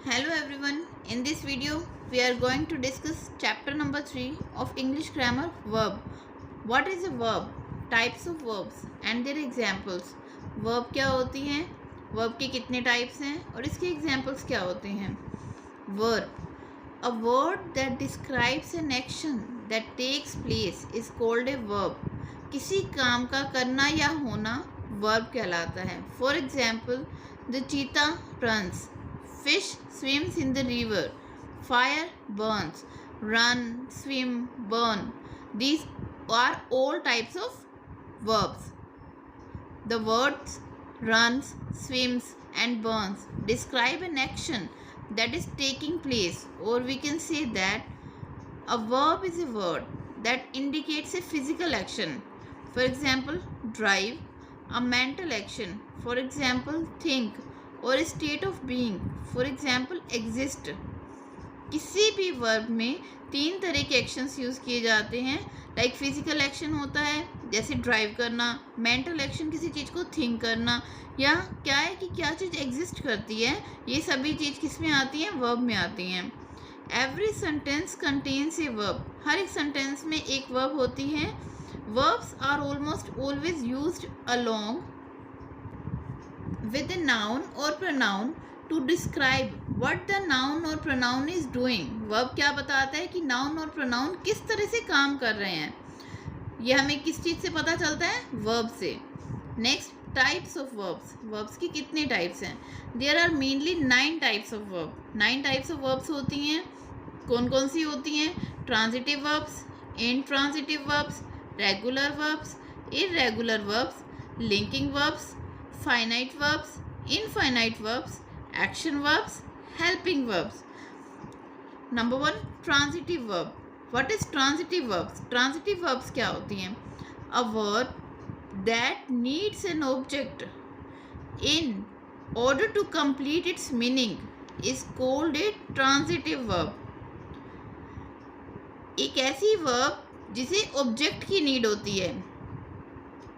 Hello everyone, in this video we are going to discuss chapter number 3 of English grammar verb. What is a verb? Types of verbs and their examples. Verb क्या होती हैं, verb के कितने types हैं और इसके examples क्या होते हैं. Verb, a word that describes an action that takes place is called a verb. किसी काम का करना या होना verb कहलाता है. For example, the cheetah runs. Fish swims in the river. Fire burns. Run, swim, burn. These are all types of verbs. The words runs, swims and burns describe an action that is taking place, or we can say that a verb is a word that indicates a physical action. For example, drive. A mental action. For example, think. और state of being, for example exist. किसी भी verb में 3 तरह के actions use किए जाते हैं. Like physical action होता है जैसे ड्राइव करना, मेंटल एक्शन किसी चीज़ को थिंक करना, या क्या है कि क्या चीज़ एग्जिस्ट करती है, ये सभी चीज़ किस में आती हैं, वर्ब में आती हैं. Every sentence contains a verb. हर एक सेंटेंस में एक वर्ब होती है. Verbs are almost always used along with a noun or pronoun to describe what the noun or pronoun is doing. verb क्या बताता है कि noun और pronoun किस तरह से काम कर रहे हैं. ये हमें किस चीज़ से पता चलता है, verb से. next, types of verbs. verbs की कितने types हैं? there are mainly 9 types of verb. 9 types of verbs होती हैं. कौन कौन सी होती हैं? transitive verbs, intransitive verbs, regular verbs, irregular verbs, linking verbs, finite verbs, infinite verbs, action verbs, helping verbs. Number 1, transitive verb. What is transitive verbs? Transitive verbs क्या होती हैं? A verb that needs an object in order to complete its meaning is called a transitive verb. एक ऐसी verb जिसे object की need होती है.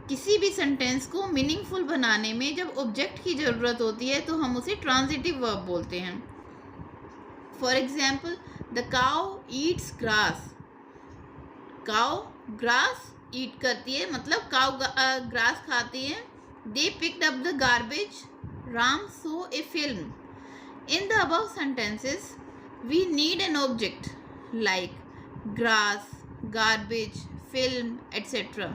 किसी भी सेंटेंस को मीनिंगफुल बनाने में जब ऑब्जेक्ट की ज़रूरत होती है तो हम उसे ट्रांजिटिव वर्ब बोलते हैं. For example, the cow eats grass. Cow grass eat करती है, मतलब काउ ग्रास खाती है. They picked up the garbage. Ram saw a film. In the above sentences we need an object like grass, garbage, film, etc.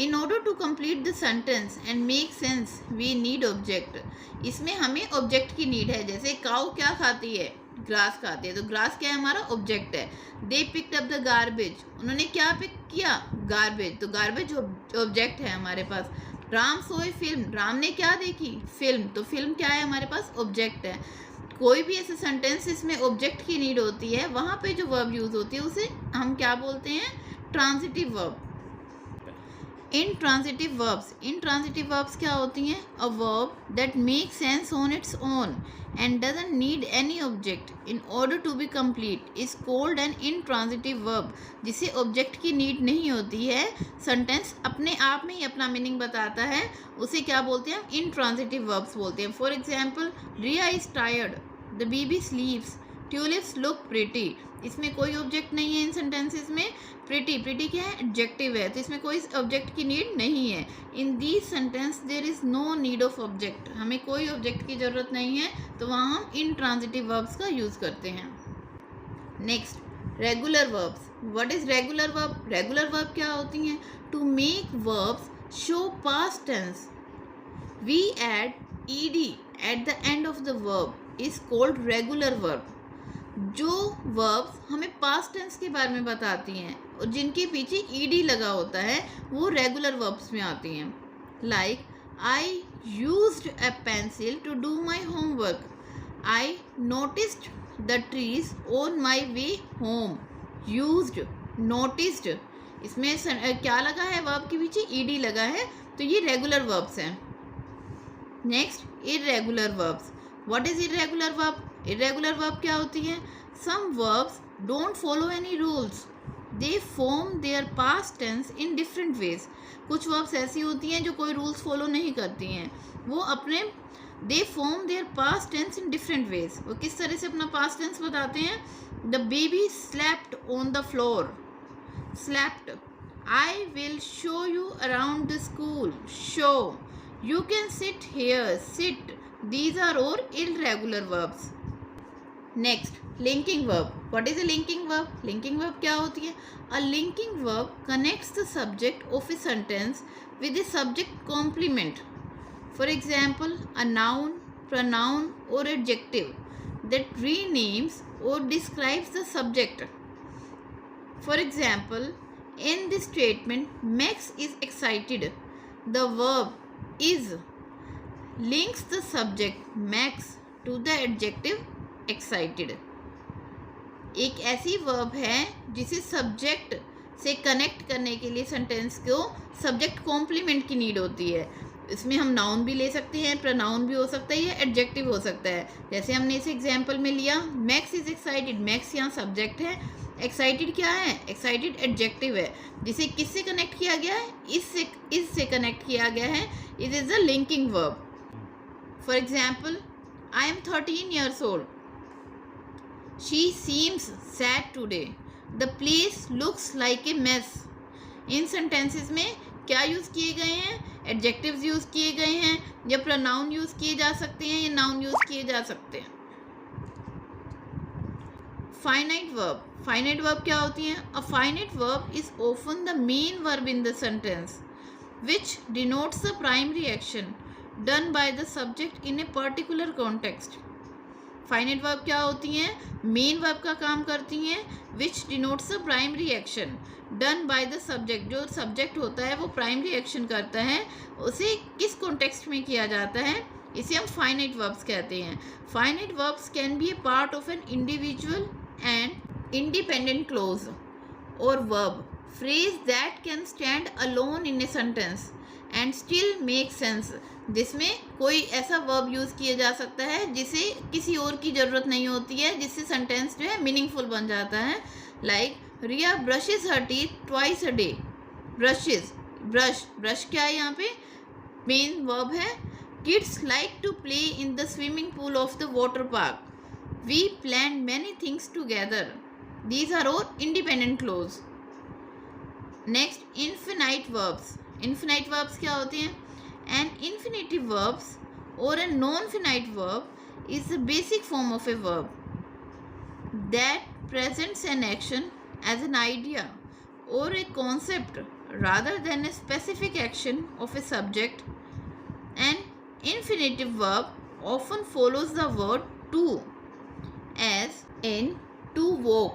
In order to complete the sentence and make sense, we need object. इसमें हमें object की need है. जैसे काऊ क्या खाती है, grass खाती है, तो ग्रास क्या है, हमारा ऑब्जेक्ट है. They picked up the garbage. उन्होंने क्या पिक किया, गार्बेज, तो गार्बेज ऑब्जेक्ट है हमारे पास. Ram saw a film. Ram ने क्या देखी, फिल्म, तो फिल्म क्या है, हमारे पास ऑब्जेक्ट है. कोई भी ऐसे सेंटेंस इसमें ऑब्जेक्ट की नीड होती है, वहाँ पे जो वर्ब यूज़ होती है उसे हम क्या बोलते हैं, transitive verb. intransitive verbs. intransitive verbs क्या होती हैं? A verb that makes sense on its own and doesn't need any object in order to be complete is called an intransitive verb. जिसे ऑब्जेक्ट की नीड नहीं होती है, sentence अपने आप में ही अपना मीनिंग बताता है, उसे क्या बोलते हैं, intransitive verbs बोलते हैं. For example, Riya is tired. The baby sleeps. Tulips look pretty. इसमें कोई ऑब्जेक्ट नहीं है इन सेंटेंसेस में. प्रिटी, प्रिटी क्या है, एडजेक्टिव है, तो इसमें कोई ऑब्जेक्ट की नीड नहीं है. In these sentence there is no need of object. हमें कोई ऑब्जेक्ट की ज़रूरत नहीं है, तो वहाँ हम इंट्रांजिटिव वर्ब्स का यूज़ करते हैं. Next, regular verbs. What is regular verb? Regular verb क्या होती हैं? To make verbs show past tense we add ED at the end of the verb is called regular verb. जो verbs हमें past tense के बारे में बताती हैं और जिनके पीछे ईडी लगा होता है, वो रेगुलर वर्ब्स में आती हैं. Like, I used a pencil to do my homework. I noticed the trees on my way home. Used, noticed, इसमें क्या लगा है, वर्ब के पीछे ईडी लगा है, तो ये रेगुलर वर्ब्स हैं. Next, irregular verbs. What is irregular verb? Irregular verb क्या होती है? Some verbs don't follow any rules. They form their past tense in different ways. कुछ वर्ब्स ऐसी होती हैं जो कोई रूल्स फॉलो नहीं करती हैं, वो अपने they form their past tense in different ways. वो किस तरह से अपना पास्ट टेंस बताते हैं. The baby slept on the floor. Slept. I will show you around the school. Show. You can sit here. Sit. These are all irregular verbs. Next, linking verb. What is a linking verb? Linking verb क्या होती है? A linking verb connects the subject of a sentence with a subject complement. For example, a noun, pronoun or adjective that renames or describes the subject. For example, in this statement, Max is excited. The verb is links the subject Max to the adjective excited. एक ऐसी verb है जिसे subject से connect करने के लिए sentence को subject complement की need होती है. इसमें हम noun भी ले सकते हैं, pronoun भी हो सकता है या adjective हो सकता है. जैसे हमने इस example में लिया Max is excited. Max यहाँ subject है. एक्साइटेड क्या है? एक्साइटेड एडजेक्टिव है जिसे किससे कनेक्ट किया गया है? इससे कनेक्ट किया गया है. It is a linking verb. For example, I am 13 years old. She seems sad today. The place looks like a mess. In sentences में क्या यूज़ किए गए हैं? एडजेक्टिव्स यूज़ किए गए हैं या प्रोनाउन यूज़ किए जा सकते हैं या नाउन यूज़ किए जा सकते हैं. Finite verb. फाइनाइट वर्ब क्या होती है? A finite verb is often the main verb in the sentence which denotes the primary action done by the subject in a particular context. Finite verb क्या होती हैं? मेन वर्ब का काम करती हैं विच denotes the primary action done by the subject. जो subject होता है वो प्राइमरी एक्शन करता है, उसे किस कॉन्टेक्स्ट में किया जाता है, इसे हम फाइनाइट वर्ब्स कहते हैं. Finite verbs can be A part of an individual and independent clause or verb phrase that can stand alone in a sentence and still make sense. जिसमें कोई ऐसा verb यूज़ किया जा सकता है जिसे किसी और की ज़रूरत नहीं होती है, जिससे सेंटेंस जो है मीनिंगफुल बन जाता है. Like Riya brushes her teeth twice a day. Brushes, brush क्या है यहाँ पे? मेन वर्ब है. Kids like to play in the swimming pool of the water park. We planned many things together. These are all independent clause. Next, infinite verbs. Infinite verbs क्या होते हैं? An infinitive verbs or a non-finite verb is the basic form of a verb that presents an action as an idea or a concept rather than a specific action of a subject. An infinitive verb often follows the word to, as in to walk.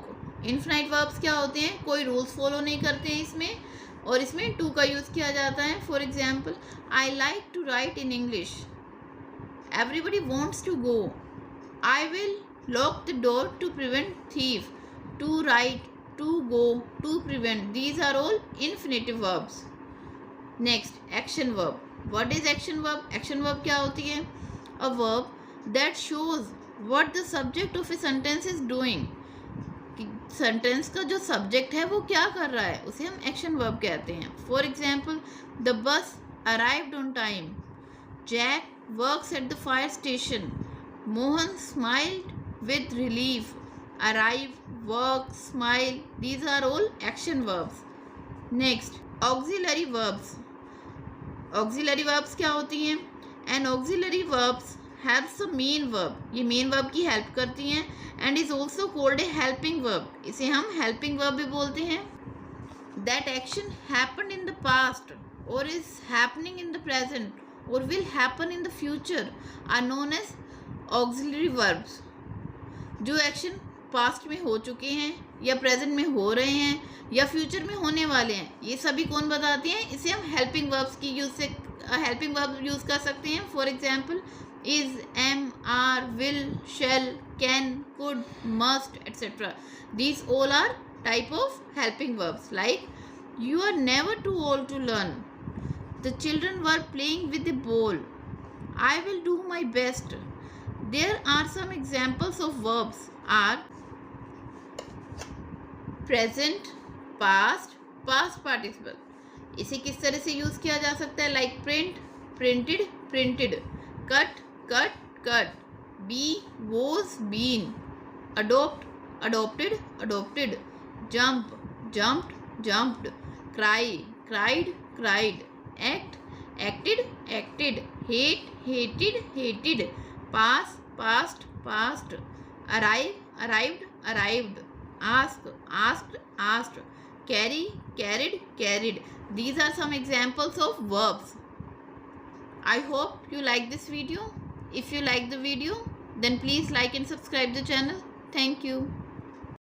Infinite verbs क्या होते हैं? कोई rules follow नहीं करते हैं इसमें, और इसमें टू का यूज़ किया जाता है. For example, I like to write in English. Everybody wants to go. I will lock the door to prevent thief. To write, to go, to prevent. These are all infinitive verbs. Next, action verb. What is action verb? Action verb क्या होती है? A verb that shows what the subject of a sentence is doing. Sentence का जो subject है वो क्या कर रहा है, उसे हम एक्शन वर्ब कहते हैं. For example, the bus arrived on time. Jack works at the fire station. Mohan smiled with relief. Arrive, work, smile. These are all action verbs. Next, auxiliary verbs. Auxiliary verbs क्या होती हैं? And auxiliary verbs helps the main verb. ये main verb की help करती हैं and is also called a helping verb. इसे हम helping verb भी बोलते हैं. That action happened in the past और is happening in the present और will happen in the future are known as auxiliary verbs. जो एक्शन पास्ट में हो चुके हैं या प्रेजेंट में हो रहे हैं या फ्यूचर में होने वाले हैं, ये सभी कौन बताते हैं? इसे हम हेल्पिंग वर्ब्स की यूज से हेल्पिंग वर्ब यूज़ कर सकते हैं. For example, is, am, are, will, shall, can, could, must, etc. These all are type of helping verbs. Like, you are never too old to learn. The children were playing with a ball. I will do my best. There are some examples of verbs are present, past, past participle. इसे किस तरह से use किया जा सकता है? Like print, printed, printed. Cut, cut, cut. Be, was, been. Adopt, adopted, adopted. Jump, jumped, jumped. Cry, cried, cried. Act, acted, acted. Hate, hated, hated. Pass, passed, passed. Arrive, arrived, arrived. Ask, asked, asked. Carry, carried, carried. These are some examples of verbs. I hope you like this video. If you like the video, then please like and subscribe the channel. Thank you.